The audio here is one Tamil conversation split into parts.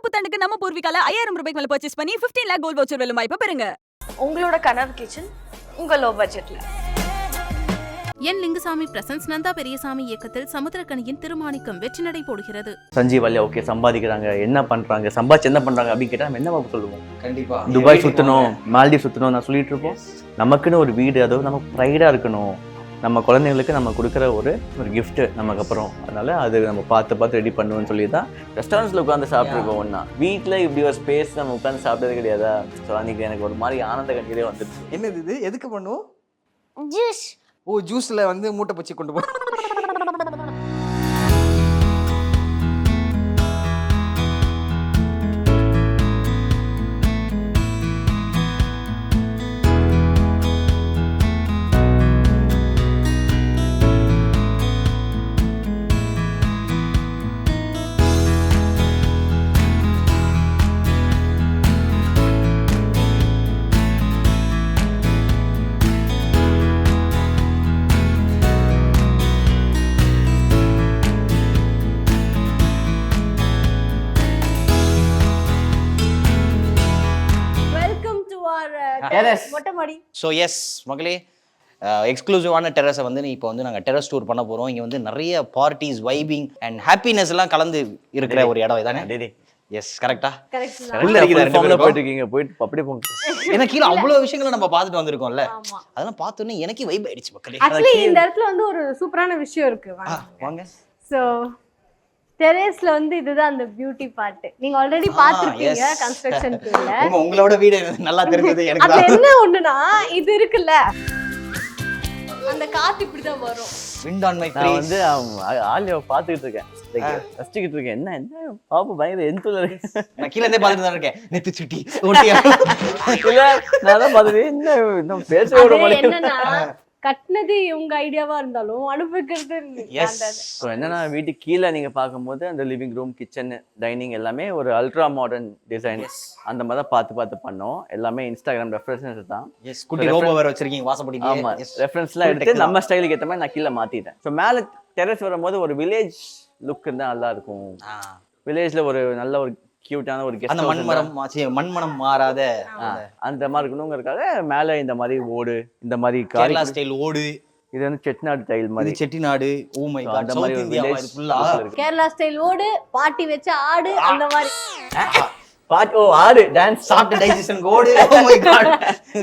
புத்தாண்டுக்கு நம்ம பூர்விகால 5000 ரூபாய்க்கு மேல பர்ச்சேஸ் பண்ணி 15 lakh கோல்ட் வவுச்சர் வெல்லும் வாய்ப்பு பெறுங்க. உங்களோட கனவு கிச்சன் உங்க லோ பட்ஜெட்ல. என் லிங்குசாமி பிரசன்ஸ் நந்தா பெரியசாமி இயக்கத்தில் சமுத்திரக்கனியின் திருமாணிக்கம் வெற்றி நடை போடுகிறது. சஞ்சீவ் வல்லியா ஓகே சம்பாதிக்கிறாங்க, என்ன பண்றாங்க, சம்பாதிச்சு என்ன பண்றாங்க அப்படின்னு கேட்டா நம்ம என்ன சொல்லுவோம்? கண்டிப்பா துபாய் சுத்தணும், மால்டீவ் சுத்தணும் நான் சொல்லிட்டு இருப்போம். நமக்குன்னு ஒரு வீடு, அதாவது நம்ம ப்ரைடா இருக்கணும், நம்ம குழந்தைங்களுக்கு நம்ம கொடுக்குற ஒரு கிஃப்ட் நமக்கு அப்புறம். அதனால அது நம்ம பார்த்து ரெடி பண்ணுவோம்னு சொல்லி தான் ரெஸ்டாரண்ட்ஸ்ல உட்காந்து சாப்பிட்டுருக்கோம். ஒன்னா வீட்டில் இப்படி ஒரு ஸ்பேஸ் நம்ம உட்காந்து சாப்பிட்டது கிடையாதா? ஸோ அன்னைக்கு எனக்கு ஒரு மாதிரி ஆனந்த கண்ணீரே வந்துடுச்சு. என்னது இது? எதுக்கு பண்ணுவோம்? ஜூஸ். ஓ, ஜூஸ்ல வந்து மூட்டை பச்சி கொண்டு போ. மொட்டை மாடி. ஸோ எஸ் மகளே, எக்ஸ்க்ளூசிவான டெரஸை வந்து இப்போ வந்து நாங்கள் டெரஸ் டூர் பண்ண போகிறோம். இங்கே வந்து நிறைய பார்ட்டிஸ், வைபிங் அண்ட் ஹாப்பினஸ் எல்லாம் கலந்து இருக்கிற ஒரு இடம் இதானே? எஸ், கரெக்டா? போயிட்டு அப்படியே போங்க. ஏன்னா கீழே அவ்வளோ விஷயங்களை நம்ம பார்த்துட்டு வந்திருக்கோம்ல, அதெல்லாம் பார்த்தோன்னே எனக்கு வைப் ஆயிடுச்சு மக்களே. ஆக்சுவலி இந்த இடத்துல வந்து ஒரு சூப்பரான விஷயம் இருக்கு. வாங்க. சோ டெரேஸ்ல வந்து இதுதான் அந்த பியூட்டி பார்ட். நீங்க ஆல்ரெடி பாத்துருப்பீங்க கன்ஸ்ட்ரக்ஷன் டூர்ல. உங்களோட வீடு நல்லா தெரிஞ்சது எனக்கு. அது என்ன ஒண்ணுனா இது இருக்குல்ல, அந்த காத்து இப்படிதான் வரும். விண்ட் ஆன் மை நான் ஃபேஸ். வந்து ஆலியா பாத்துக்கிட்டு இருக்கேன், ரசிச்சுக்கிட்டு இருக்கேன். என்ன பாப்பு பயங்கர எந்தூல இருக்கு. நான் கீழே இருந்தே பார்த்துட்டு தான் இருக்கேன். நெத்தி சுட்டி ஓட்டியா இல்ல, நான் தான் பாத்துட்டு இன்னும் பேசவே விட மாட்டேன். என்னன்னா கட்டினது இவங்க ஐடியாவா இருந்தாலும் அனுபவிக்கிறது என்னன்னா வீட்டுக்கு கீழே நீங்க பார்க்கும்போது அந்த லிவிங் ரூம், கிச்சன், டைனிங் எல்லாமே ஒரு அல்ட்ரா மாடர்ன் டிசைன் அந்த மாதிரி தான் பார்த்து பண்ணோம். எல்லாமே இன்ஸ்டாகிராம் ரெஃபரன்ஸ் தான். எஸ், குட்டி ரோபோ வேற வச்சிருக்கீங்க வாசப்படி. ஆமா, ரெஃபரன்ஸ்லாம் எடுத்து நம்ம ஸ்டைலுக்கு ஏற்ற மாதிரி நான் கீழே மாத்திட்டேன். ஸோ மேலே டெரஸ் வரும்போது ஒரு வில்லேஜ் லுக் இருந்தால் நல்லா இருக்கும். வில்லேஜ்ல ஒரு நல்ல ஒரு கியூட்டான ஒரு அந்த மண்மனம் மாறாத அந்த மாதிரி இருக்கணுங்கிறதுக்காக மேல இந்த மாதிரி ஓடு, இந்த மாதிரி கேரளா ஸ்டைல் ஓடு, இது வந்து செட்டிநாடு ஸ்டைல் மாதிரி, செட்டிநாடு. ஓ மை காட், அந்த மாதிரி இந்தியா இது ஃபுல்லா கேரளா ஸ்டைல் ஓடு, பாட்டி வச்ச ஆடு, அந்த மாதிரி ஆடு டான்ஸ் சாஃப்ட் டைஜஷன் ஓடு. ஓ மை காட்,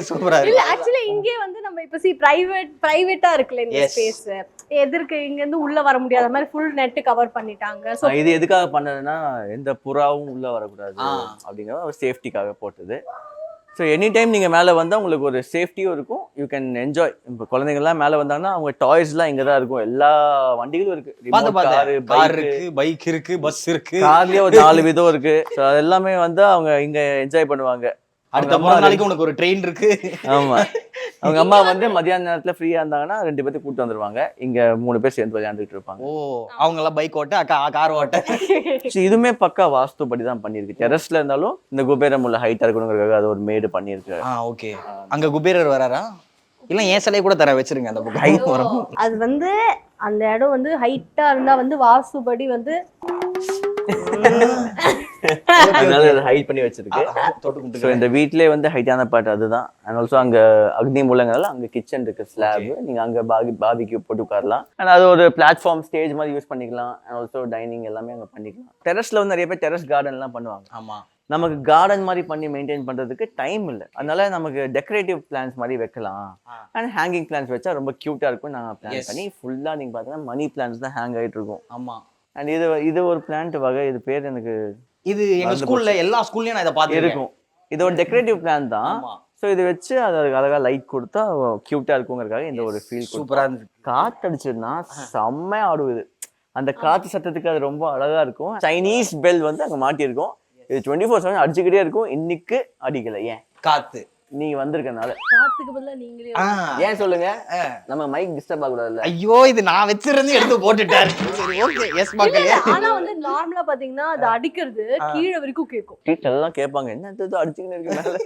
சூப்பரா இருக்கு. இல்ல ஆக்சுவலி இங்கே வந்து நம்ம இப்ப பிரைவேட்டா இருக்குல இந்த ஸ்பேஸ், எதற்கு இங்க இருந்து உள்ள வர முடியாத மாதிரி ஃபுல் நெட் கவர் பண்ணிட்டாங்க. சோ இது எதுக்காக பண்ணதுன்னா எந்த புறாவும் உள்ள வரக்கூடாது அப்படிங்கிற ஒரு சேஃப்டிக்காக போட்டது. ஸோ எனி டைம் நீங்கள் மேலே வந்தால் உங்களுக்கு ஒரு சேஃப்டியும் இருக்கும், யூ கேன் என்ஜாய். இப்போ குழந்தைங்கள்லாம் மேலே வந்தாங்கன்னா அவங்க டாய்ஸ்லாம் இங்கே தான் இருக்கும். எல்லா வண்டிகளும் இருக்கு, கார் இருக்கு, பைக் இருக்கு, பஸ் இருக்கு, கார்லயே ஒரு 4 விதம் இருக்கு. ஸோ அது எல்லாமே வந்து அவங்க இங்கே என்ஜாய் பண்ணுவாங்க. அடுத்த மூணு நாளைக்கு உனக்கு ஒரு ட்ரெயின் இருக்கு. ஆமா, அவங்க அம்மா வந்து மதியான நேரத்துல ஃப்ரீயா இருந்தாங்கன்னா 2 பேர்த்து கூட்டு வந்துருவாங்க. இங்க 3 பேர் சேர்ந்து விளையாண்டுட்டு இருப்பாங்க. ஓ, அவங்க எல்லாம் பைக் ஓட்ட, கார் ஓட்ட. இதுமே பக்கா வாஸ்து படி தான் பண்ணிருக்கு. டெரஸ்ல இருந்தாலும் இந்த குபேரம் உள்ள ஹைட்டா இருக்கணுங்கிறதுக்காக அது ஒரு மேடு பண்ணிருக்கு. ஓகே, அங்க குபேரர் வராரா? இல்ல ஏன் சிலையை கூட தர வச்சிருங்க அந்த பக்கம் ஹைட் வரும். அது வந்து அந்த இடம் வந்து ஹைட்டா இருந்தா வந்து வாஸ்துபடி வந்து அதனால ஹைட் பண்ணி வச்சிருக்கு. ஸோ இந்த வீட்லயே வந்து ஹைட்டான பார்ட் அதுதான். அண்ட் ஆல்சோ அங்க அக்னி மூலங்கள்ல அங்க கிச்சன் இருக்கு, ஸ்லாப். நீங்க அங்க பாபிக்யூ போட்டு உட்காரலாம். அண்ட் அது ஒரு பிளாட்ஃபார்ம் ஸ்டேஜ் மாதிரி யூஸ் பண்ணிக்கலாம். அண்ட் ஆல்சோ டைனிங் எல்லாமே அங்க பண்ணிக்கலாம். டெரஸ்ல வந்து நிறைய பேர் டெரஸ் கார்டன் எல்லாம் பண்ணுவாங்க. ஆமா, நமக்கு கார்டன் மாதிரி பண்ணி மெயின்டைன் பண்றதுக்கு டைம் இல்லை. அதனால நமக்கு டெக்கரேட்டிவ் பிளான்ஸ் மாதிரி வைக்கலாம். அண்ட் ஹேங்கிங் பிளான்ஸ் வச்சா ரொம்ப கியூட்டா இருக்கும். நாங்க பிளான் பண்ணி ஃபுல்லா நீங்க பாத்தீங்கன்னா மணி பிளான்ஸ் தான் ஹேங் ஆயிட்டு இருக்கும். ஆமா, அண்ட் இது ஒரு பிளான்ட் வகை. இது பேர் எனக்கு இது எங்க ஸ்கூல்ல எல்லா ஸ்கூல்லயும் நான் இதை பார்த்து இருக்கும். இது ஒரு டெக்கரேட்டிவ் பிளான் தான். ஸோ இது வச்சு அது அழகா லைட் கொடுத்தா கியூட்டா இருக்குங்கிறதுக்காக இந்த ஒரு ஃபீல் சூப்பரா இருந்துச்சு. காத்தடிச்சதுன்னா செம்மையா ஆடுவது. அந்த காத்து சத்தத்துக்கு அது ரொம்ப அழகா இருக்கும். சைனீஸ் பெல் வந்து அங்க மாட்டியிருக்கும். இது 24/7 அடிச்சுக்கிட்டே இருக்கும். இன்னைக்கு அடிக்கல, ஏன்? காத்து நீங்க வந்திருக்கனால. காத்துக்கு பதிலா நீங்களே ஏன் சொல்லுங்க, நம்ம மைக் டிஸ்டர்ப் ஆகக்கூடாதுல்ல. ஐயோ இது நான் வச்சிருந்து எடுத்து போட்டுட்டாரு. சரி ஓகே எஸ் மக்களே. ஆனா வந்து நார்மலா பாத்தீங்கன்னா அது அடிக்கிறது கீழே வரைக்கும் கேக்கும். டீச்சர் எல்லாம் கேட்பாங்க என்ன இது அடிச்சுக்கின்னு இருக்கனால.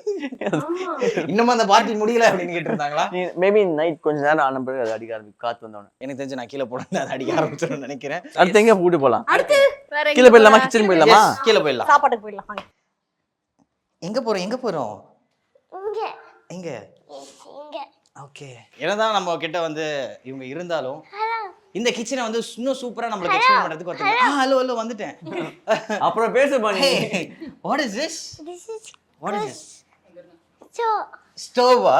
இன்னும் அந்த பார்ட்டி முடியல அப்படின்னு கேட்டு இருந்தாங்களா? மேபி நைட் கொஞ்ச நேரம் ஆன பிறகு அது அடிக்க ஆரம்பிக்கும் காத்து வந்தோடனே. எனக்கு தெரிஞ்சு நான் கீழே போனேன் அது அடிக்க ஆரம்பிச்சிடும் நினைக்கிறேன். அடுத்து எங்க கூட்டு போலாம்? அடுத்து வேற எங்க கீழே போயிடலாமா, போலாம்? கிச்சன் போயிடலாமா? கீழே போயிடலாம். சாப்பாட்டுக்கு போயிடலாம் வாங்க. எங்க போறோம் எங்க ஓகே. என்னதான் நம்ம கிட்ட வந்து இவங்க இருந்தாலும் இந்த கிச்சனை வந்து இன்னும் சூப்பரா நம்மளுக்கு எக்ஸ்பிளைன் பண்றதுக்கு ஒருத்தங்க ஹலோ ஹலோ வந்துட்டேன். அப்புறம் பேச பண்ணி. What is this? This is what is this? stove. ஸ்டோவா?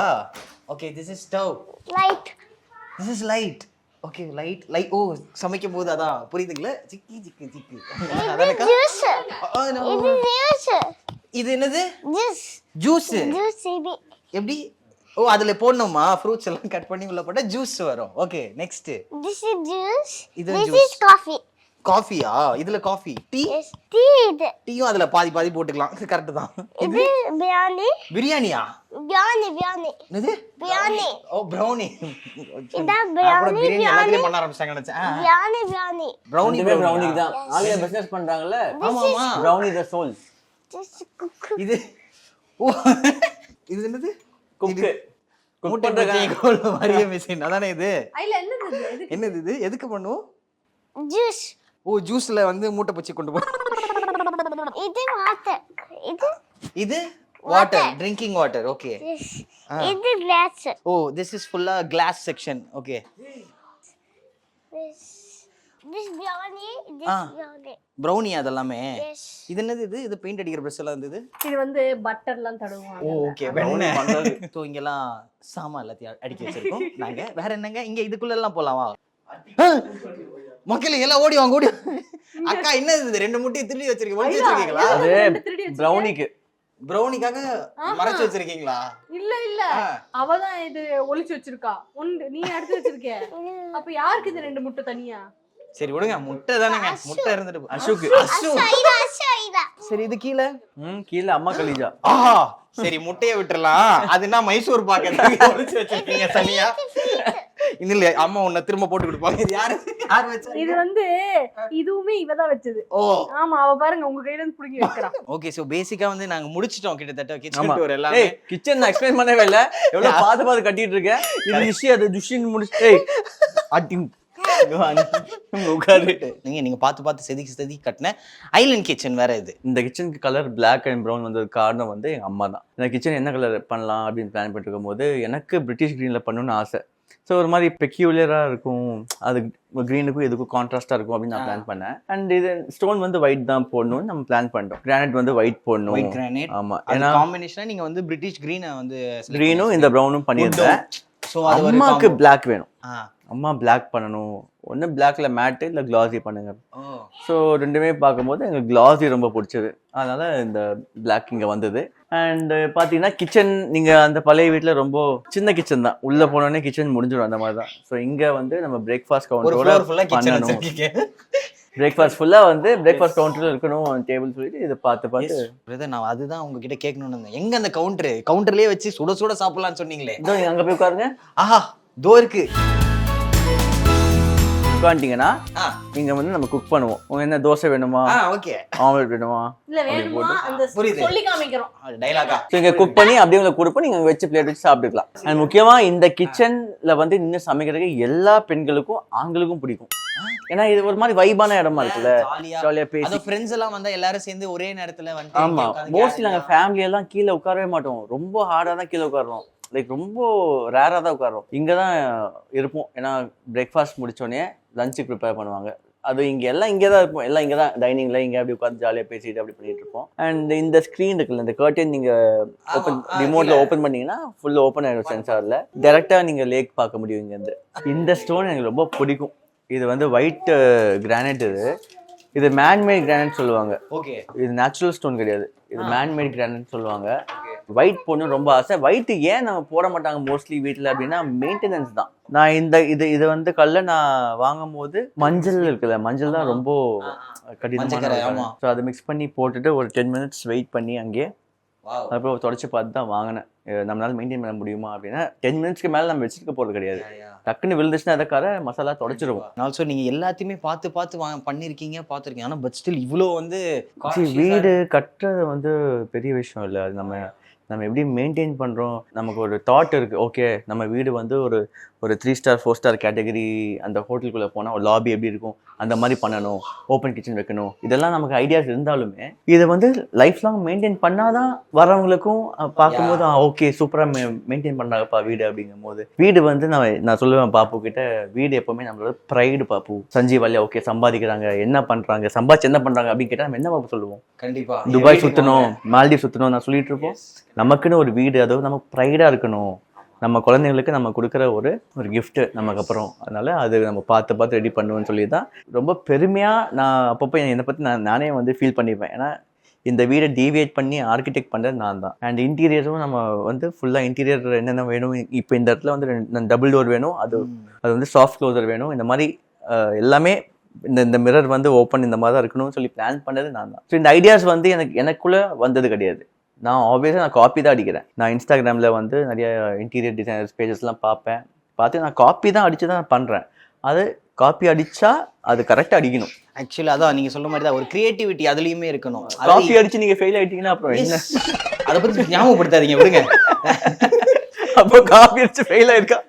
Okay this is stove. Light. This is light. Okay light ஓ சமைக்கும் போது அதான் புரியுதுங்களா? சிக்கி சிக்கி சிக்கி அதானக்கா? Juice. இது juice. இது என்னது? Juice. ஜூஸ். Juice இது. எப்படி? ஓ அதுல போடணுமா? ஃப்ரூட்ஸ் எல்லாம் கட் பண்ணி உள்ள போட்டா ஜூஸ் வரும். Okay next. This is juice. இது This juice. is coffee. காஃபியா? இதுல காஃபி. டீ? Yes. Tea இது. டீயும் அதுல பாதி பாதி போட்டுக்கலாம். கரெக்ட் தான். இது biryani. பிரியாணியா? Biryani. என்னது? Biryani. ஓ brownie. இதான் biryani, பிரியாணி biryani. எல்லாத்தையும் பண்ண ஆரம்பிச்சாங்க நினைச்சேன். Biryani. brownie brownie தான். ஆலியா பிசினஸ் பண்றாங்கல. ஆமாமா. brownie the soul. This is cook. இது ஓ இது என்னது? குக் மூட்டை பச்சை கோல் மாதிரியே மிஷின் அதானே இது? இல்ல என்னது இது? எதுக்கு? என்னது இது? எதுக்கு பண்ணுவோம்? Juice. ஓ ஜூஸ்ல வந்து மூட்டை பச்சி கொண்டு போ. இது water. இது water drinking water. Okay Yes. இது glass. ஓ திஸ் இஸ் ஃபுல்லா glass section. Okay This biryani. This biryani. brownie அதெல்லாமே. Yes. இது என்னது? இது பெயிண்ட் அடிக்கிற பிரஷ் எல்லாம் இருந்தது. இது வந்து பட்டர்லாம் தடவுவாங்க. ஓ ஓகே வெண்ணெய் பண்றது. சோ இங்கலாம் சாமான் எல்லாத்தையும் அடுக்கி வச்சிருக்கோம் நாங்க. வேற என்னங்க இங்க இதுக்குள்ள எல்லாம் போலாமா? மக்களே எல்லாம் ஓடி வாங்க ஓடி. அக்கா என்னது இது? ரெண்டு முட்டையை திருடி வச்சிருக்கீங்க. ஒளிச்சு வச்சிருக்கீங்களா? அது திருடி வச்சிருக்கேன். brownieக்கு. brownieக்காக மறைச்சு வச்சிருக்கீங்களா? இல்ல அவதான் இது ஒளிச்சு வச்சிருக்கா. நீ எடுத்து வச்சிருக்க. அப்ப யாருக்கு இது ரெண்டு முட்டை தனியா? சரி விடுங்க முட்டை தானேங்க. முட்டை இருந்துட்டு அசோக். Saida. சரி இது கீழே கீழ அம்மா கலிஜா. ஆஹா சரி முட்டையை விட்டுறலாம். அதுனா மைசூர் பாக்க ஒளிச்சு வச்சிருக்கீங்க தனியா. இல்ல அம்மா உன்னை திரும்ப போட்டு கொடுப்பாங்க. இது யாரு வச்சா? இது வந்து இதுவுமே இவதான் வச்சது. ஓ ஆமா அவ பாருங்க உங்க கையில இருந்து புடுங்கி வைக்கிறா. ஓகே சோ பேசிக்கா வந்து நாங்க முடிச்சிட்டோம் கிட்டத்தட்ட ஆமா. கிச்சன் டூர் எல்லாமே. ஏய் கிச்சன் நான் எக்ஸ்பிளைன் பண்ணவே இல்ல. எவ்வளவு பாத்து கட்டிட்டு இருக்கேன். இது விஷயம் அது துஷின் முடிச்சு. ஏய் அடி நீங்க பார்த்து செதுக்கி கட்டின ஐலண்ட் கிச்சன் வேற இது. இந்த கிச்சனுக்கு கலர் பிளாக் அண்ட் ப்ரௌன் வந்தது காரணம் வந்து எங்க அம்மா தான். இந்த கிச்சன் என்ன கலர் பண்ணலாம் அப்படின்னு பிளான் பண்ணிட்டு இருக்கும் போது எனக்கு பிரிட்டிஷ் கிரீன்ல பண்ணணும்னு ஆசை. ஸோ ஒரு மாதிரி பெக்யூலியரா இருக்கும், அது கிரீனுக்கும் இதுக்கும் கான்ட்ராஸ்டா இருக்கும் அப்படின்னு நான் பிளான் பண்ணேன். அண்ட் இது ஸ்டோன் வந்து ஒயிட் தான் போடணும்னு நம்ம பிளான் பண்ணிட்டோம். கிரானைட் வந்து ஒயிட் போடணும். White granite. ஆமா, ஏன்னா காம்பினேஷனா நீங்க வந்து பிரிட்டிஷ் கிரீனை வந்து கிரீனும் இந்த ப்ரௌனும் பண்ணியிருந்தேன். ஸோ அது அம்மாக்கு பிளாக் வேணும். ஆ அம்மா பிளாக் பண்ணணும். ஒன்று பிளாக்ல மேட்டு இல்லை கிளாஸி பண்ணுங்க. ஸோ ரெண்டுமே பார்க்கும்போது எங்களுக்கு கிளாஸி ரொம்ப பிடிச்சது. அதனால இந்த பிளாக் இங்கே வந்தது. அண்ட் பார்த்தீங்கன்னா கிச்சன் நீங்கள் அந்த பழைய வீட்டில் ரொம்ப சின்ன கிச்சன் தான். உள்ளே போனோடனே கிச்சன் முடிஞ்சிடும் அந்த மாதிரி தான். ஸோ இங்கே வந்து நம்ம பிரேக்ஃபாஸ்ட் கவுண்டரோட பண்ணணும். பிரேக்ஃபாஸ்ட் ஃபுல்லாக வந்து பிரேக்ஃபாஸ்ட் கவுண்டரில் இருக்கணும் டேபிள் சொல்லிட்டு இதை பார்த்து நான் அதுதான் உங்ககிட்ட கேட்கணும்னு இருந்தேன். எங்க அந்த கவுண்டர்லயே வச்சு சுட சுட சாப்பிடலாம்னு சொன்னீங்களே. இதோ நீங்கள் அங்கே போய் உட்காருங்க. ஆஹா தோ இருக்கு. உட்காந்துட்டீங்கன்னா இங்க வந்து நம்ம குக் பண்ணுவோம். உங்களுக்கு என்ன தோசை வேணுமா, ஓகே ஆம்லெட் வேணுமா, இல்ல வேணுமா அந்த சொல்லி காமிக்கிறோம் டயலாகா. ஸோ இங்க குக் பண்ணி அப்படியே உங்களுக்கு கொடுப்போம். நீங்க வச்சு பிளேட் வச்சு சாப்பிட்டுக்கலாம். அண்ட் முக்கியமா இந்த கிச்சன்ல வந்து நின்று சமைக்கிறதுக்கு எல்லா பெண்களுக்கும் ஆண்களுக்கும் பிடிக்கும். ஏன்னா இது ஒரு மாதிரி வைபான இடமா இருக்குல்ல, ஜாலியா பேசி ஃப்ரெண்ட்ஸ் எல்லாம் வந்தா எல்லாரும் சேர்ந்து ஒரே நேரத்துல வந்து. ஆமா, மோஸ்ட்லி நாங்க ஃபேமிலி எல்லாம் கீழே உட்காரவே மாட்டோம். ரொம்ப ஹார்டா தான் கீழே உட்காரோம். லைக் ரொம்ப ரேரா தான் உட்காரோம். இங்க தான் இருப்போம். ஏன்னா பிரேக்ஃபாஸ்ட் முடிச்சோடனே லஞ்சுக்கு ப்ரிப்பேர் பண்ணுவாங்க. அது இங்க எல்லாம் இங்கே தான் இருப்போம். எல்லாம் இங்கே தான் டைனிங்ல இங்கே அப்படி உட்காந்து ஜாலியாக பேசிட்டு அப்படி பண்ணிட்டு இருப்போம். அண்ட் இந்த ஸ்க்ரீன் இருக்குல்ல, இந்த கர்டன் நீங்க ஓப்பன் ரிமோட்ல ஓப்பன் பண்ணீங்கன்னா ஃபுல்லா ஓப்பன் ஆயிடும் சென்சார்ல. டைரக்டா நீங்க லேக் பார்க்க முடியும் இங்க இருந்து. இந்த ஸ்டோன் எனக்கு ரொம்ப பிடிக்கும். இது வந்து ஒயிட் கிரானைட். இது மேன்மேட் கிரானைட் சொல்லுவாங்க. ஓகே, இது நேச்சுரல் ஸ்டோன் கிடையாது. இது மேன்மேட் கிரானைட் சொல்லுவாங்க. ஒயிட் போடணும் ரொம்ப ஆசை. ஒயிட் ஏன் நம்ம போட மாட்டாங்க மோஸ்ட்லி வீட்டில் அப்படின்னா மெயின்டெனன்ஸ் தான். நான் இது வந்து கல்ல நான் வாங்கும் போது மஞ்சள் இருக்குல்ல, மஞ்சள் தான் ரொம்ப கடினமான. ஸோ அதை மிக்ஸ் பண்ணி போட்டுட்டு ஒரு 10 minutes வெயிட் பண்ணி அங்கேயே அப்புறம் தொடச்சி பார்த்து தான் வாங்கினேன். நம்மளால மெயின்டைன் பண்ண முடியுமா அப்படின்னா 10 மினிட்ஸ்க்கு மேலே நம்ம வச்சுருக்க போகிறது கிடையாது. டக்குன்னு விழுந்துச்சுன்னா அதற்காக மசாலா தொடச்சிருவோம். ஆல்சோ நீங்க எல்லாத்தையுமே பார்த்து பண்ணிருக்கீங்க பார்த்துருக்கீங்க. ஆனால் பட் ஸ்டில் இவ்வளோ வந்து வீடு கட்டுறது வந்து பெரிய விஷயம் இல்லை. அது நம்ம எப்படி மெயின்டைன் பண்ணுறோம். நமக்கு ஒரு தாட் இருக்குது. ஓகே நம்ம வீடு வந்து ஒரு 3 ஸ்டார் 4 ஸ்டார் கேட்டகரி அந்த ஹோட்டலுக்குள்ளே போனால் ஒரு லாபி எப்படி இருக்கும் அந்த மாதிரி பண்ணணும், ஓப்பன் கிச்சன் வைக்கணும், இதெல்லாம் நமக்கு ஐடியாஸ் இருந்தாலுமே இதை வந்து லைஃப் லாங் மெயின்டைன் பண்ணாதான் வரவங்களுக்கும் பார்க்கும்போது ஓகே சூப்பராக மெயின்டைன் பண்ணுறாங்கப்பா வீடு அப்படிங்கும் போது. வீடு வந்து நான் சொல்லுவேன் பாப்பு கிட்ட, வீடு எப்போவுமே நம்மளோட ப்ரைடு. பாப்பு சஞ்சீவ் வல்லியா ஓகே சம்பாதிக்கிறாங்க, என்ன பண்ணுறாங்க, சம்பாதிச்சு என்ன பண்ணுறாங்க அப்படின்னு கேட்டால் நம்ம என்ன பாப்பு சொல்லுவோம்? கண்டிப்பாக துபாய் சுற்றணும், மால்டீவ் சுற்றணும் நான் சொல்லிட்டு இருப்போம். நமக்குன்னு ஒரு வீடு, அதாவது நம்ம ப்ரைடாக இருக்கணும், நம்ம குழந்தைங்களுக்கு நம்ம கொடுக்குற ஒரு கிஃப்ட்டு நமக்கு அப்புறம். அதனால் அது நம்ம பார்த்து ரெடி பண்ணுவேன்னு சொல்லி தான் ரொம்ப பெருமையாக நான் அப்பப்போ என்னை பற்றி நானே வந்து ஃபீல் பண்ணிப்பேன். ஏன்னா இந்த வீடை டீவியேட் பண்ணி ஆர்கிடெக்ட் பண்ணுறது நான் தான். அண்ட் இன்டீரியரும் நம்ம வந்து ஃபுல்லாக இன்டீரியர் என்னென்ன வேணும், இப்போ இந்த இடத்துல வந்து டபுள் டோர் வேணும், அது வந்து சாஃப்ட் க்ளோசர் வேணும், இந்த மாதிரி எல்லாமே இந்த மிரர் வந்து ஓப்பன் இந்த மாதிரி தான் இருக்கணும்னு சொல்லி பிளான் பண்ணது நான் தான். ஸோ இந்த ஐடியாஸ் வந்து எனக்குள்ளே வந்தது கிடையாது. நான் ஆப்வியஸாக காப்பி தான் அடிக்கிறேன். நான் இன்ஸ்டாகிராமில் வந்து நிறைய இன்டீரியர் டிசைனர்ஸ் பேஜஸ்லாம் பார்த்து நான் காப்பி தான் அடித்து தான் பண்ணுறேன். அது காப்பி அடித்தா அது கரெக்டாக அடிக்கணும். ஆக்சுவலி அதான் நீங்கள் சொல்ல மாதிரி தான் ஒரு கிரியேட்டிவிட்டி அதுலேயுமே இருக்கணும். காப்பி அடித்து நீங்கள் ஃபெயில் ஆகிட்டீங்கன்னா அப்புறம் என்ன? அதை பற்றி ஞாபகப்படுத்தாதீங்க விடுங்க. அப்போ காப்பி அடிச்சு ஃபெயில் ஆயிருக்கா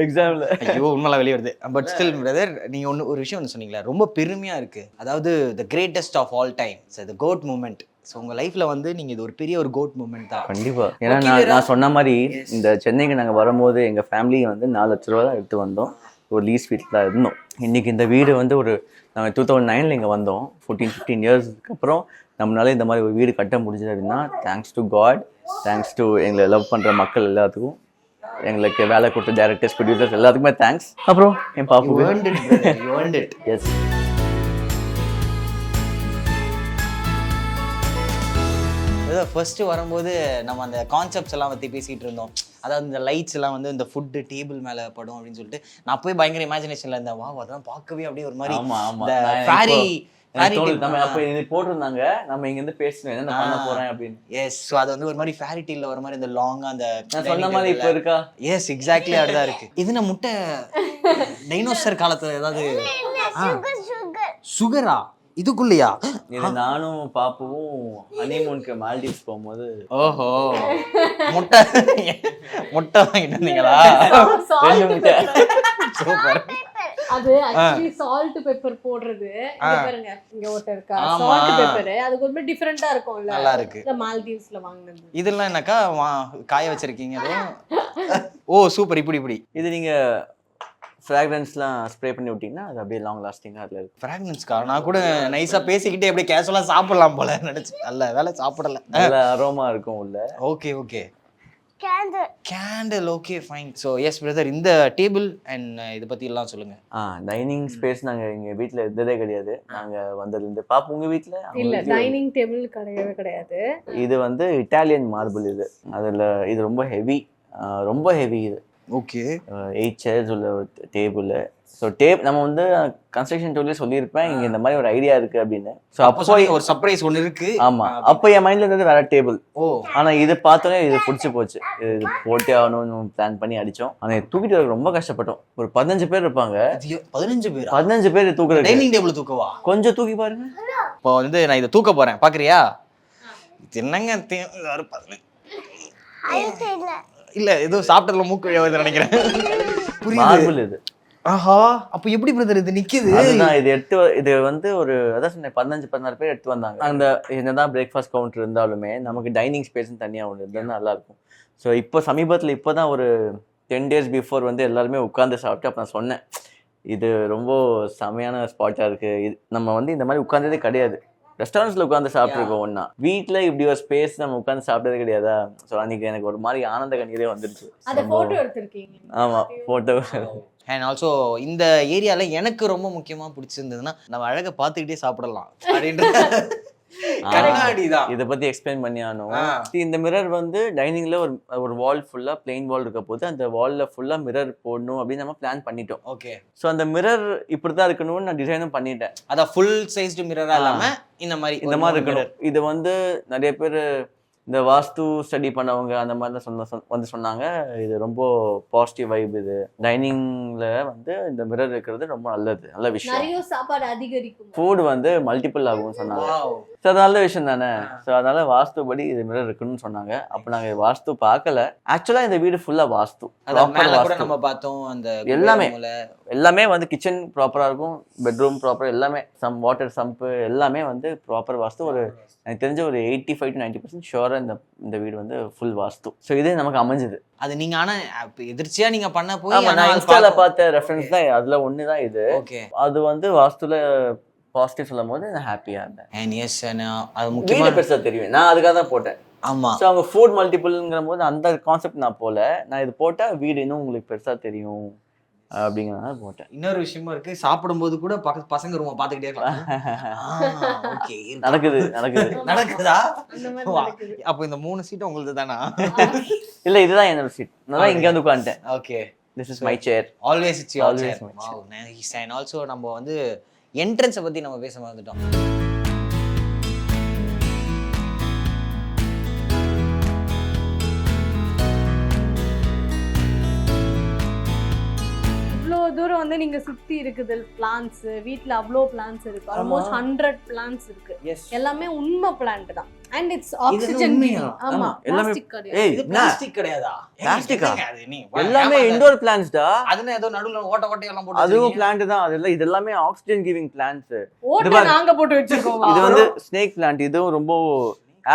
எக்ஸாமில்? ஐயோ உண்மைலாம் வெளியே வருது. பட் ஸ்டில் பிரதர் நீங்கள் ஒரு விஷயம் ஒன்று சொன்னீங்களா, ரொம்ப பெருமையாக இருக்குது. அதாவது the greatest of all time, the goat moment. So உங்கள் லைஃப்பில் வந்து நீங்கள் இது ஒரு பெரிய ஒரு கோட் மூமெண்ட் தான். கண்டிப்பாக. ஏன்னா நான் சொன்ன மாதிரி இந்த சென்னைக்கு நாங்கள் வரும்போது எங்கள் ஃபேமிலி வந்து 4 லட்ச ரூபா தான் எடுத்து வந்தோம். ஒரு லீஸ் வீட்டில் தான் இருந்தோம். இன்றைக்கி இந்த வீடு வந்து நாங்கள் 2009 இங்கே வந்தோம். 14-15 இயர்ஸ்க்கு அப்புறம் நம்மளால இந்த மாதிரி ஒரு வீடு கட்ட முடிஞ்சது அப்படின்னா thanks to God, thanks to எங்களை லவ் பண்ணுற மக்கள் எல்லாத்துக்கும், எங்களுக்கு வேலை கொடுத்த டைரக்டர்ஸ் ப்ரொடியூசர்ஸ் எல்லாத்துக்குமே தேங்க்ஸ். அப்புறம் என் பாப்பு எஸ். ஃபர்ஸ்ட் வரும்போது நம்ம அந்த கான்செப்ட்ஸ் எல்லாம் பற்றி பேசிகிட்டு இருந்தோம். அதாவது இந்த லைட்ஸ் எல்லாம் வந்து இந்த ஃபுட்டு டேபிள் மேலே படும் அப்படின்னு சொல்லிட்டு நான் அப்போயே பயங்கர இமேஜினேஷனில் இருந்தேன். அதெல்லாம் பார்க்கவே அப்படியே ஒரு மாதிரி போட்டிருந்தாங்க. நம்ம இங்க இருந்து பேசணும் என்ன பண்ண போறேன் அப்படின்னு. எஸ். ஸோ அது வந்து ஒரு மாதிரி ஃபேரி டீல்ல வர மாதிரி இந்த லாங்கா அந்த சொன்ன மாதிரி இப்போ இருக்கா? எஸ் எக்ஸாக்ட்லி அப்படிதான் இருக்கு. இது நான் முட்டை டைனோசர் காலத்துல ஏதாவது சுகரா இதுக்குள்ளயா? இது நானும் பாப்புவும் ஹனிமூனுக்கு மால்டீவ்ஸ் போகும்போது ஓஹோ முட்டை வாங்கிட்டு வந்தீங்களா? 2 முட்டை. சூப்பர். அது ஆக்சுவலி சால்ட் பெப்பர் போடுறது. இங்க பாருங்க இங்க ஓட்ட இருக்கா சால்ட் பெப்பர். அது கொஞ்சம் டிஃபரண்டா இருக்கும்ல. நல்லா இருக்கு. இந்த மால்தீவ்ஸ்ல வாங்குனது. இதெல்லாம் என்னக்கா காய வச்சிருக்கீங்க? ஓ சூப்பர். இப்படி இது நீங்க ஃப்ராக்ரன்ஸ்லாம் ஸ்ப்ரே பண்ணி விட்டீங்கன்னா அது அப்படியே லாங் லாஸ்டிங்காக அதில் இருக்கும். ஃப்ராக்ரன்ஸ்க்கா? நான் கூட நைஸாக பேசிக்கிட்டே அப்படியே கேஷுவலாக சாப்பிடலாம் போல நினச்சி. நல்ல வேலை சாப்பிடல. நல்ல அரோமா இருக்கும் உள்ள. Okay candle. Okay fine. So yes brother, இந்த டேபிள் அண்ட் இதை பற்றி எல்லாம் சொல்லுங்கள். டைனிங் ஸ்பேஸ் நாங்கள் எங்கள் வீட்டில் இருந்ததே கிடையாது. நாங்கள் வந்ததுலேருந்து. பாப்பு உங்கள் வீட்டில்? இல்லை டைனிங் டேபிள் கிடையாது. இது வந்து இட்டாலியன் மார்பிள். அதில் இது ரொம்ப ஹெவி. இது ஓகே 8 சேர்ஸ் உள்ள டேபிள். ஸோ நம்ம வந்து கன்ஸ்ட்ரக்ஷன் டூல்லே சொல்லியிருப்பேன் இங்கே இந்த மாதிரி ஒரு ஐடியா இருக்குது அப்படின்னு. ஸோ அப்போ ஒரு சர்ப்ரைஸ் ஒன்று இருக்குது. ஆமாம். அப்போ என் மைண்டில் இருந்தது வேற டேபிள். ஆனால் இது பார்த்தோன்னே இது பிடிச்சி போச்சு. இது போட்டே ஆகணும்னு பிளான் பண்ணி அடித்தோம். ஆனால் தூக்கிட்டு வர ரொம்ப கஷ்டப்பட்டோம். ஒரு 15 பேர் இருப்பாங்க. 15 பேர் தூக்குற டைனிங் டேபிள் தூக்கவா? கொஞ்சம் தூக்கி பாருங்க. இப்போ வந்து நான் இதை தூக்க போகிறேன், பார்க்குறியா? என்னங்க இல்ல ஏதோ சாப்பிட்டதுல மூக்கு வருது நினைக்கிறேன். மார்பிள் இது. ஆஹா, அப்ப எப்படி பிரதர் இது நிக்குது? அதுதான் இது வந்து ஒரு அதான் சொன்னேன் 15-16 பேர் எடுத்து வந்தாங்க. அந்த என்னதான் பிரேக்ஃபாஸ்ட் கவுண்டர் இருந்தாலுமே நமக்கு டைனிங் ஸ்பேஸ்னு தனியாக ஒன்று இருந்தால் நல்லா இருக்கும். ஸோ இப்போ சமீபத்தில் இப்போ தான் ஒரு 10 days பிஃபோர் வந்து எல்லாருமே உட்காந்து சாப்பிட்டு அப்போ நான் சொன்னேன் இது ரொம்ப செமையான ஸ்பாட்டாக இருக்குது. இது நம்ம வந்து இந்த மாதிரி உட்காந்ததே கிடையாது. ரெஸ்டாரண்ட்ஸில் உட்காந்து சாப்பிட்ருக்கோம் ஒன்றா. வீட்டில் இப்படி ஒரு ஸ்பேஸ் நம்ம உட்காந்து சாப்பிட்டதே கிடையாதா? ஸோ அன்றைக்கி எனக்கு ஒரு மாதிரி ஆனந்த கண்ணீரே வந்துருச்சு. ஆமாம், ஃபோட்டோ. அண்ட் ஆல்சோ இந்த ஏரியாவில் எனக்கு ரொம்ப முக்கியமாக பிடிச்சிருந்ததுன்னா நம்ம அழகை பார்த்துக்கிட்டே சாப்பிடலாம் அப்படின்ற கண்ணாடி தான். இதை பற்றி எக்ஸ்பிளைன் பண்ணி ஆனோம். இந்த மிரர் வந்து டைனிங்கில் ஒரு வால் ஃபுல்லாக பிளெயின் வால் இருக்க போது அந்த வாலில் ஃபுல்லாக மிரர் போடணும் அப்படின்னு நம்ம பிளான் பண்ணிட்டோம். ஓகே. ஸோ அந்த மிரர் இப்படி தான் இருக்கணும்னு நான் டிசைனும் பண்ணிட்டேன். அதான் ஃபுல் சைஸ்டு மிரராக இல்லாமல் இந்த மாதிரி இருக்கணும். இது வந்து நிறைய பேர் இந்த வாஸ்து ஸ்டடி பண்ணவங்க அந்த மாதிரி வந்து சொன்னாங்க இது ரொம்ப பாசிட்டிவ் வைப், இது டைனிங்ல வந்து இந்த மிரர் இருக்கிறது ரொம்ப நல்ல விஷயம், நிறைய சாப்பாடு அதிகரிக்கும், ஃபுட் வந்து மல்டிபிள் ஆகும்னு சொன்னாங்க. ஸோ அது நல்ல விஷயம் தானே. ஸோ அதனால வாஸ்துபடி இது மிரர் இருக்குன்னு சொன்னாங்க. அப்போ நாங்கள் வாஸ்து பார்க்கல. ஆக்சுவலாக இந்த வீடு ஃபுல்லாக வாஸ்து, நம்ம பார்த்தோம். அந்த எல்லாமே வந்து கிச்சன் ப்ராப்பராக இருக்கும், பெட்ரூம் ப்ராப்பராக, எல்லாமே வாட்டர் சம்பு எல்லாமே வந்து ப்ராப்பர் வாஸ்து. ஒரு எனக்கு தெரிஞ்ச ஒரு 85 to 90% ஷுவராக இந்த வீடு வந்து ஃபுல் வாஸ்து. ஸோ இது நமக்கு அமைஞ்சது. அது நீங்க ஆனா எதிர்ச்சியா நீங்க பண்ண போய் நான் இன்ஸ்டால பார்த்த ரெஃபரன்ஸ் தான் அதுல ஒன்று தான் இது. ஓகே, அது வந்து வாஸ்துல பாசிட்டிவ் சொல்லும் போது நான் ஹாப்பியா இருந்தேன். அது முக்கியமான பெருசா தெரியும், நான் அதுக்காக தான் போட்டேன். ஆமா, ஸோ அவங்க ஃபுட் மல்டிபிள்ங்கிற போது அந்த கான்செப்ட் நான் போல, நான் இது போட்டா வீடு இன்னும் உங்களுக்கு பெருசா தெரியும் அப்படிங்கிறதுனால போட்டேன். இன்னொரு விஷயமும் இருக்கு, சாப்பிடும்போது கூட பசங்க ரூமை பார்த்துக்கிட்டே இருக்கலாம். நடக்குதா? அப்போ இந்த 3 சீட் உங்களுக்கு தானா? இல்ல, இதுதான் என்னோட சீட். நான் இங்க வந்து உட்கார்ந்தேன். Okay, this is my chair. Always it's your chair. Wow, nice. And also நம்ம வந்து என்ட்ரன்ஸை பத்தி நம்ம பேச மறந்துட்டோம். தூரம் வந்து நீங்க சுத்தி இருக்குது பிளான்ஸ், வீட்ல அவ்ளோ பிளான்ஸ் இருக்கு, ஆல்மோஸ்ட் 100 பிளான்ஸ் இருக்கு. எல்லாமே உண்மை பிளான்ட் தான். And it's oxygen. ஆமா, பிளாஸ்டிக் கிடையாது. இது பிளாஸ்டிக் கிடையாதா? பிளாஸ்டிக்கா? எல்லாமே இன்டோர் பிளான்ட்ஸ் டா. அதுல ஏதோ நடுவுல ஓட்டை எல்லாம் போட்டு அதுவும் பிளான்ட் தான். அதெல்லாம் இது எல்லாமே ஆக்ஸிஜன் கிவிங் பிளான்ட்ஸ். ஓட்டை நாங்க போட்டு வச்சிருக்கோம். இது வந்து ஸ்னேக் பிளான்ட். இதுவும் ரொம்ப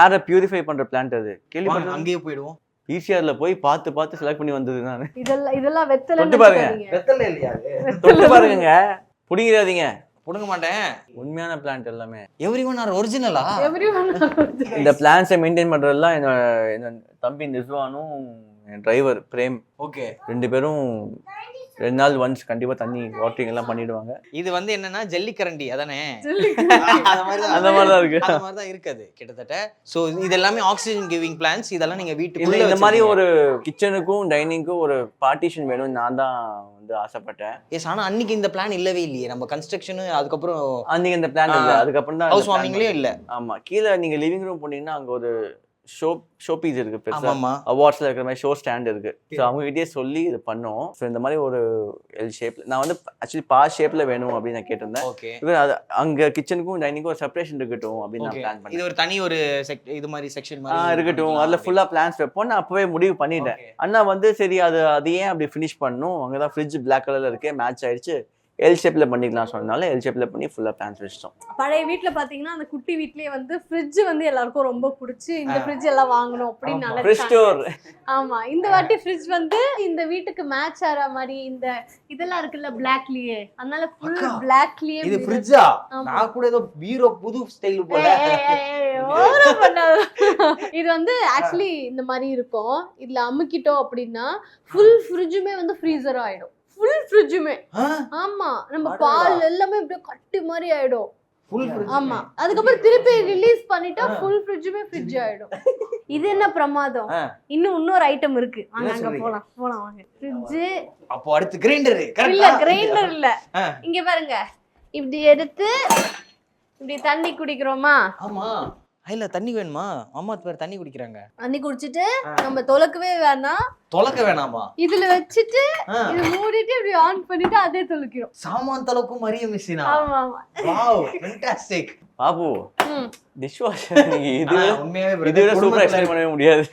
ஏரை பியூரிஃபை பண்ற பிளான்ட். அது கேள்விப்பட்ட அங்கேயே போயிடுவோம். ஈஸியார்ல போய் பார்த்து செலக்ட் பண்ணி வந்தது நான். இதெல்லாம் வெத்தலை. தொட்டு பாருங்க, வெத்தலை இல்லையா? தொட்டு பாருங்க, புடிங்கிறாதீங்க. புடுங்க மாட்டேன். உண்மையான பிளான்ட் எல்லாமே. எவ்ரிவன் ஆர் ஒரிஜினலா? இந்த பிளான்ட்ஸை மெயின்டைன் பண்றதெல்லாம் என்ன தம்பி நிஸ்வானும் என் டிரைவர் பிரேம். ஓகே, 2 பேரும் 2 நாள் ஒன்ஸ் கண்டிப்பா தண்ணி வாட்டரிங் எல்லாம் பண்ணிடுவாங்க. இது வந்து என்னன்னா ஜல்லிக்கரண்டி அதானே? அந்த மாதிரி தான் இருக்கு. அந்த மாதிரி தான் இருக்குது கிட்டத்தட்ட. சோ இது எல்லாமே ஆக்ஸிஜன் கிவிங் பிளான்ஸ். இதெல்லாம் நீங்க வீட்டுக்குள்ள இந்த மாதிரி ஒரு கிச்சனுக்கும் டைனிங்க்கும் ஒரு பார்ட்டிஷன் வேணும்னு நான் தான் வந்து ஆசைப்பட்டேன். எஸ், ஆனா அன்னைக்கு இந்த பிளான் இல்லவே இல்லையே. நம்ம கன்ஸ்ட்ரக்ஷன் அதுக்கப்புறம் அன்னைக்கு இந்த பிளான் இல்லை. அதுக்கப்புறம் தான் ஹவுஸ் வார்மிங்லயும் இல்ல. ஆமா, கீழே நீங்க லிவிங் ரூம் போனீங்கன்னா அங்க ஒரு ஷோ பீஸ் இருக்கு, பெருசா ஆமா, அவார்ட்ஸ்ல இருக்கிற மாதிரி ஷோ ஸ்டாண்ட் இருக்கு. ஸோ அவங்க கிட்டே சொல்லி இது பண்ணோம். ஸோ இந்த மாதிரி ஒரு எல் ஷேப்ல நான் வந்து ஆக்சுவலி பாஸ் ஷேப்ல வேணும் அப்படின்னு நான் கேட்டிருந்தேன். ஓகே, அது அங்க கிச்சனுக்கும் டைனிங்கும் ஒரு செப்பரேஷன் இருக்கட்டும் அப்படின்னு நான் பிளான் பண்ணேன். இது ஒரு தனி ஒரு இது மாதிரி செக்ஷன் மாதிரி இருக்கட்டும், அதுல ஃபுல்லா பிளான்ஸ் வைப்போம். நான் அப்பவே முடிவு பண்ணிட்டேன். அண்ணா வந்து சரி அது ஏன் அப்படி ஃபினிஷ் பண்ணணும், அங்கதான் ஃப்ரிட்ஜ் பிளாக் கலர்ல இருக்கு, மேட்ச் ஆயிடுச்சு, எல் ஷேப்ல பண்ணிக்கலாம் சொன்னால எல் ஷேப்ல பண்ணி ஃபுல்லா பிளான்ஸ் வச்சிட்டோம். பழைய வீட்ல பாத்தீங்கன்னா அந்த குட்டி வீட்லயே வந்து ஃப்ரிட்ஜ் வந்து எல்லாருக்கும் ரொம்ப பிடிச்சி இந்த ஃப்ரிட்ஜ் எல்லாம் வாங்கணும் அப்படின்னு நினைச்சாங்க. ஆமா, இந்த வாட்டி ஃப்ரிட்ஜ் வந்து இந்த வீட்டுக்கு மேட்ச் ஆற மாதிரி இந்த இதெல்லாம் இருக்குல்ல பிளாக்லயே, அதனால ஃபுல் பிளாக்லயே. இது ஃப்ரிட்ஜா? நான் கூட ஏதோ பீரோ புது ஸ்டைல் போல. இது வந்து ஆக்சுவலி இந்த மாதிரி இருக்கும். இதுல அமுக்கிட்டோம் அப்படின்னா ஃபுல் ஃப்ரிட்ஜுமே வந்து ஃப்ரீசர் ஆயிடும். ஃபுல் ஃப்ரிட்ஜுமே. ஆமா, நம்ம பால் எல்லாமே அப்படியே கட்டி மாதிரி ஆயிடும். ஆமா, அதுக்கப்புறம் திருப்பி ரிலீஸ் பண்ணிட்டா ஃபுல் ஃப்ரிட்ஜுமே ஃப்ரிட்ஜ் ஆயிடும். இது என்ன பிரமாதம். இன்னொரு ஐட்டம் இருக்கு, அங்க போலாம் வாங்க. ஃப்ரிட்ஜ் அப்போ அடுத்து கிரைண்டர். இல்ல, கிரைண்டர் இல்ல. இங்க பாருங்க, இப்படி எடுத்து இப்படி தண்ணி குடிக்கிறோமா? ஆமா, இல்ல தண்ணி வேணுமா? அம்மா பேர் தண்ணி குடிக்கிறாங்க. தண்ணி குடிச்சிட்டு நம்ம தொலைக்கவே வேணாம். தொலைக்க வேணாமா? இதுல வச்சிட்டு இது மூடிட்டு இப்படி ஆன் பண்ணிட்டு அதே தொலைக்கிறோம். சாமான் தொலைக்கும் மரிய மிஷினா? ஆமா ஆமா. Wow, fantastic. Babu, dish washer நீங்க இதுவே சூப்பரா எக்ஸ்பிளைன் பண்ணவே முடியாது.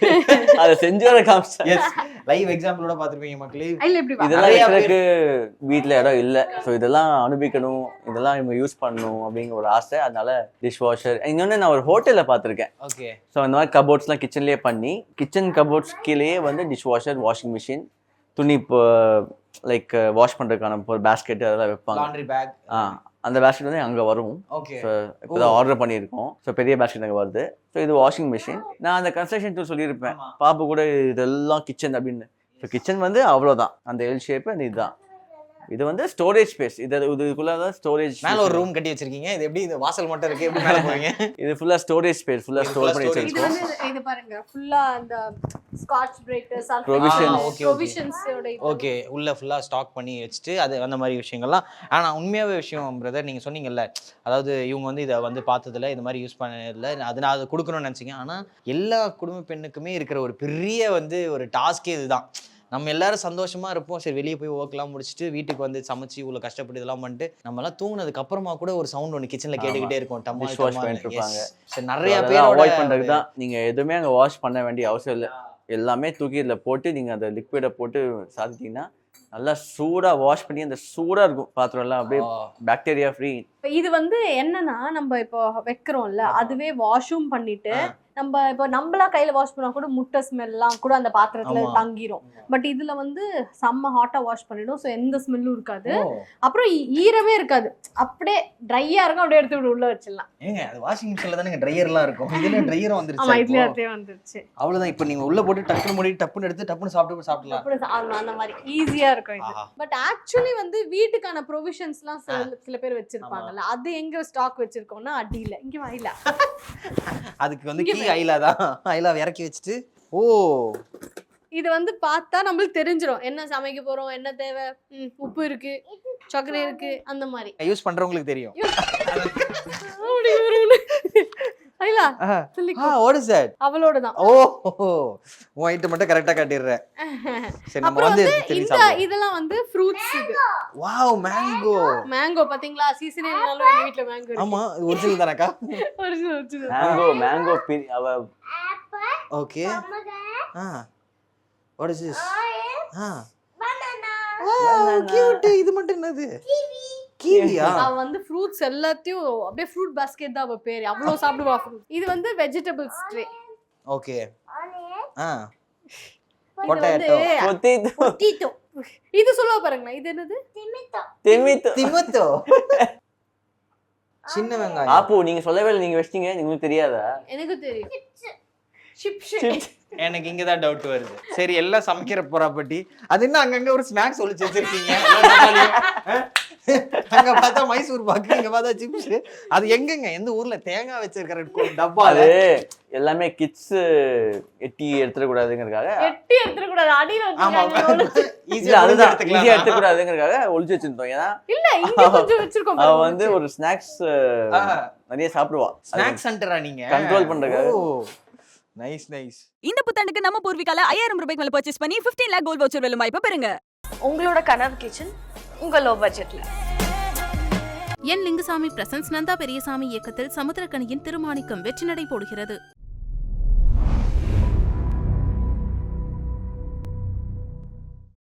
அத செஞ்சு வர காமிச்சா. எஸ், லைவ் எக்ஸாம்பிளோட பாத்துருப்பீங்க மக்களே. இல்ல இப்படி இதெல்லாம் எனக்கு வீட்ல இடம் இல்ல. சோ இதெல்லாம் அனுபவிக்கணும், இதெல்லாம் நம்ம யூஸ் பண்ணணும் அப்படிங்கிற ஒரு ஆசை. அதனால டிஷ் வாஷர். இன்னொன்னு நான் ஒரு ஹோட்டல்ல பாத்திருக்கேன். ஓகே, சோ இந்த மாதிரி கபோர்ட்ஸ்லாம் கிச்சன்லயே பண்ணி, கிச்சன் கபோர்ட்ஸ் கீழேயே வந்து டிஷ் வாஷர், வாஷிங் மிஷின், துணி லைக் வாஷ் பண்றதுக்கான ஒரு பேஸ்கெட் அதெல்லாம் வைப்பாங்க. Laundry back. அந்த பேஸ்கெட் வந்து அங்கே வரும். ஓகே, இப்போதான் ஆர்டர் பண்ணியிருக்கோம். ஸோ பெரிய பேஸ்கெட் அங்கே வருது. ஸோ இது வாஷிங் மிஷின். நான் அந்த கன்ஸ்ட்ரக்ஷன் டூல் சொல்லியிருப்பேன் பாப்பு கூட, இதெல்லாம் கிச்சன் அப்படின்னு. ஸோ கிச்சன் வந்து அவ்வளோதான், அந்த எல் ஷேப்பு அந்த இதுதான். இது வந்து ஸ்டோரேஜ் ஸ்பேஸ். இதுக்குள்ள தான் ஸ்டோரேஜ். மேல ஒரு ரூம் கட்டி வச்சிருக்கீங்க. இது எப்படி இந்த வாசல் மட்டும் இருக்கு, எப்படி மேல போவீங்க? இது ஃபுல்லா ஸ்டோரேஜ் ஸ்பேஸ், ஃபுல்லா ஸ்டோர் பண்ணி இது வச்சிருக்கோம். வந்து இது பாருங்க ஃபுல்லா அந்த scotch breakers Provisions. Provisions okay, உள்ள ஃபுல்லா ஸ்டாக் பண்ணி வச்சுட்டு அது அந்த மாதிரி விஷயங்கள்லாம். ஆனா உண்மையாவே விஷயம் பிரதர், நீங்க சொன்னீங்கல்ல, அதாவது இவங்க வந்து இதை வந்து பார்த்ததுல இந்த மாதிரி யூஸ் பண்ணதில்ல, அதனால அதை கொடுக்கணும்னு நினைச்சீங்க. ஆனா எல்லா குடும்ப பெண்ணுக்குமே இருக்கிற ஒரு பெரிய வந்து ஒரு டாஸ்கே இதுதான். நம்ம எல்லாரும் சந்தோஷமா இருப்போம், சரி வெளியே போய் ஒர்க்லாம் முடிச்சுட்டு வீட்டுக்கு வந்து சமைச்சு இவ்வளோ கஷ்டப்பட்டு இதெல்லாம் பண்ணிட்டு நம்மலாம் தூங்குனதுக்கு அப்புறமா கூட ஒரு சவுண்ட் ஒன்று கிச்சன்ல கேட்டுக்கிட்டே இருக்கும். Dish wash பண்ணிட்டு இருப்பாங்க. சரி, நிறைய அதெல்லாம் பேர் அவாய்ட் பண்றதுக்கு தான். நீங்க எதுவுமே அங்க வாஷ் பண்ண வேண்டிய அவசியம் இல்லை. எல்லாமே தூக்கி இதுல போட்டு நீங்க அந்த லிக்விடை போட்டு சாத்திட்டீங்கன்னா நல்லா சூடா வாஷ் பண்ணி அந்த சூடா இருக்கும் பாத்திரம் எல்லாம், அப்படியே பாக்டீரியா ஃப்ரீ. இது வந்து என்னன்னா நம்ம இப்போ வைக்கிறோம்ல, அதுவே வாஷும் பண்ணிட்டு நம்ம இப்போ நம்மளா கையில வாஷ் பண்ணா கூட முட்டை ஸ்மெல்லாம் கூட அந்த பாத்திரத்துல தங்கிரும். பட் இதுல வந்து செம்ம ஹாட்டா வாஷ் பண்ணிடும். ஸோ எந்த ஸ்மெல்லும் இருக்காது. அப்புறம் ஈரமே இருக்காது, அப்படியே ட்ரையா இருக்கும். அப்படியே எடுத்து உள்ள வச்சிடலாம். ஏங்க அது வாஷிங் மிஷின்ல தானே ட்ரையர்லாம் இருக்கும். இதுல ட்ரையரும் ஆமா, வந்துருச்சு. இதுலயே அதே வந்துருச்சு. அவ்வளவுதான். இப்போ நீங்க உள்ள போட்டு டக்குனு மூடி டப்புன்னு எடுத்து டப்புன்னு சாப்பிடலாம். அப்படி அந்த மாதிரி ஈஸியா இருக்கும் இது. ஆஹா. பட் ஆக்சுவலி வந்து வீட்டுக்கான ப்ரொவிஷன்ஸ்லாம் சில பேர் வச்சிருப்பாங்கல்ல, அது எங்க ஸ்டாக் வச்சிருக்கோம்னா அடியில, இங்க வாயில. அதுக்கு வந்து கீ ஐலா தான். ஐலா இறக்கி வச்சுட்டு இது வந்து பார்த்தா நம்மளுக்கு தெரிஞ்சிடும் என்ன சமைக்க போறோம், என்ன தேவை. உப்பு இருக்கு, சர்க்கரை இருக்கு, அந்த மாதிரி யூஸ் பண்றவங்களுக்கு தெரியும். ஐலா what is that? அவளோட தான். ஓ உன் ஐட்டம் மட்டும் கரெக்டா காட்டிடுறேன். சரி, நம்ம அப்புறம் வந்து வந்து திரும்பி இந்த சாப்பிடுவோம். இதெல்லாம் வந்து ஃப்ரூட்ஸ். இது வாவ், மேங்கோ. மேங்கோ பாத்தீங்களா, சீசனே இல்லனாலும் எங்க வீட்ல மேங்கோ இருக்கு. ஆமா, ஒரிஜினல் தானக்கா? மேங்கோ அவ okay. what is this? banana cute. இது மட்டும் என்னது? கிவியா? அவ வந்து ஃப்ரூட்ஸ் எல்லாத்தையும் அப்படியே ஃப்ரூட் பாஸ்கெட் தான் அவ பேரு. அவ்வளவு சாப்பிடுவா ஃப்ரூட். இது வந்து வெஜிடபிள்ஸ் ட்ரே. ஓகே. இது வந்து பொட்டேட்டோ. இது சொல்லுவா பாருங்க, இது என்னது? திமத்தோ. சின்ன வெங்காயம். ஆப்போ நீங்க சொல்லவே இல்லை, நீங்க வச்சிட்டீங்க. உங்களுக்கு தெரியாதா? எனக்கு தெரியும். சிப்ஸ். எனக்கு இங்கதான் டவுட் வருது. சரி, எல்லாம் சமைக்கிற ப்ராப்பர்ட்டி, அது என்ன அங்கங்க ஒரு ஸ்நாக்ஸ் ஒளிச்சு வச்சிருக்கீங்க? அங்க பார்த்தா மைசூர் பாக்கு, இங்க பார்த்தா சிப்ஸ். அது எங்கங்க எந்த ஊர்ல தேங்காய் வச்சிருக்கிற டப்பா? அது எல்லாமே கிட்ஸ் எட்டி எடுத்துட கூடாதுங்கிறதுக்காக. எட்டி எடுத்துட கூடாது, அடியில ஆமா, வச்சிருக்காங்க. ஈஸியா அதுதான் ஈஸியா எடுத்துட கூடாதுங்கிறதுக்காக ஒளிச்சு வச்சிருந்தோம். ஏன்னா இல்ல, இங்க கொஞ்சம் வச்சிருக்கோம். அவ வந்து ஒரு ஸ்நாக்ஸ் நிறைய சாப்பிடுவா. ஸ்நாக்ஸ் சென்டரா நீங்க கண்ட்ரோல் பண்றதுக்காக. Nice nice. இந்த புத்தாண்டுக்கு நம்ம பூர்விகால 5000 ரூபாய்க்கு மேல பர்ச்சேஸ் பண்ணி 15 lakh கோல்ட் வவுச்சர் வெல்லும் வாய்ப்பை பெறுங்க. உங்களோட கனவு கிச்சன் உங்க லோ பட்ஜெட்ல. என் லிங்குசாமி பிரசன்ஸ் நந்தா பெரியசாமி இயக்கத்தில் சமுத்திரக்கனியின் திருமாணிக்கம் வெற்றி நடை போடுகிறது.